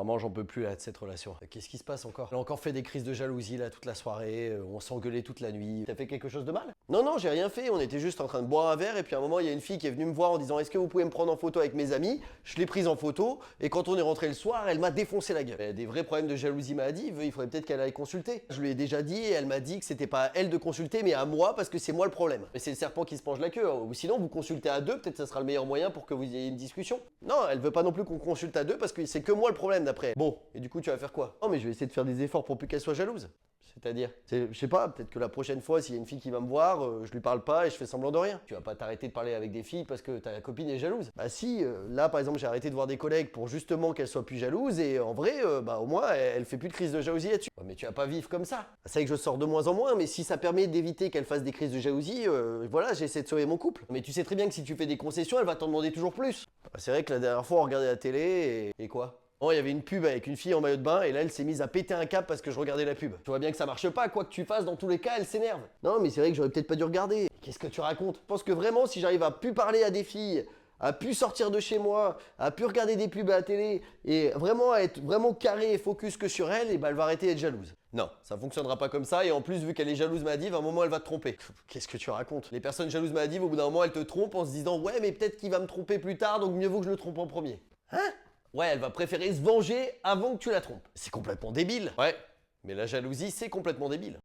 Vraiment, j'en peux plus là de cette relation. Qu'est-ce qui se passe encore? Elle a encore fait des crises de jalousie là toute la soirée, on s'engueulait toute la nuit. T'as fait quelque chose de mal? Non, non, j'ai rien fait, on était juste en train de boire un verre et puis à un moment, il y a une fille qui est venue me voir en disant est-ce que vous pouvez me prendre en photo avec mes amis? Je l'ai prise en photo et quand on est rentré le soir, elle m'a défoncé la gueule. Elle a des vrais problèmes de jalousie maladive, il faudrait peut-être qu'elle aille consulter. Je lui ai déjà dit et elle m'a dit que c'était pas à elle de consulter mais à moi parce que c'est moi le problème. Mais c'est le serpent qui se mange la queue, hein. Ou sinon vous consultez à deux, peut-être ça sera le meilleur moyen pour que vous ayez une discussion. Non, elle veut pas non plus qu'on consulte à deux parce que c'est que moi le problème d'après. Bon, et du coup tu vas faire quoi? Non mais je vais essayer de faire des efforts pour plus qu'elle soit jalouse. C'est-à-dire, je sais pas, peut-être que la prochaine fois, s'il y a une fille qui va me voir, je lui parle pas et je fais semblant de rien. Tu vas pas t'arrêter de parler avec des filles parce que ta copine est jalouse. Bah si, là par exemple, j'ai arrêté de voir des collègues pour justement qu'elle soit plus jalouse et en vrai, bah au moins, elle fait plus de crise de jalousie là-dessus. Ouais, mais tu vas pas vivre comme ça. C'est vrai que je sors de moins en moins, mais si ça permet d'éviter qu'elle fasse des crises de jalousie, voilà, j'essaie de sauver mon couple. Mais tu sais très bien que si tu fais des concessions, elle va t'en demander toujours plus. Bah, c'est vrai que la dernière fois, on regardait la télé et quoi? Oh, il y avait une pub avec une fille en maillot de bain et là elle s'est mise à péter un câble parce que je regardais la pub. Tu vois bien que ça marche pas, quoi que tu fasses, dans tous les cas elle s'énerve. Non mais c'est vrai que j'aurais peut-être pas dû regarder. Qu'est-ce que tu racontes? Je pense que vraiment si j'arrive à plus parler à des filles, à plus sortir de chez moi, à plus regarder des pubs à la télé et vraiment à être vraiment carré et focus que sur elle, et bah elle va arrêter d'être jalouse. Non, ça fonctionnera pas comme ça et en plus vu qu'elle est jalouse maladive, à un moment elle va te tromper. Qu'est-ce que tu racontes? Les personnes jalouses maladives au bout d'un moment elles te trompent en se disant ouais mais peut-être qu'il va me tromper plus tard donc mieux vaut que je le trompe en premier. Hein? Ouais, elle va préférer se venger avant que tu la trompes. C'est complètement débile. Ouais, mais la jalousie, c'est complètement débile.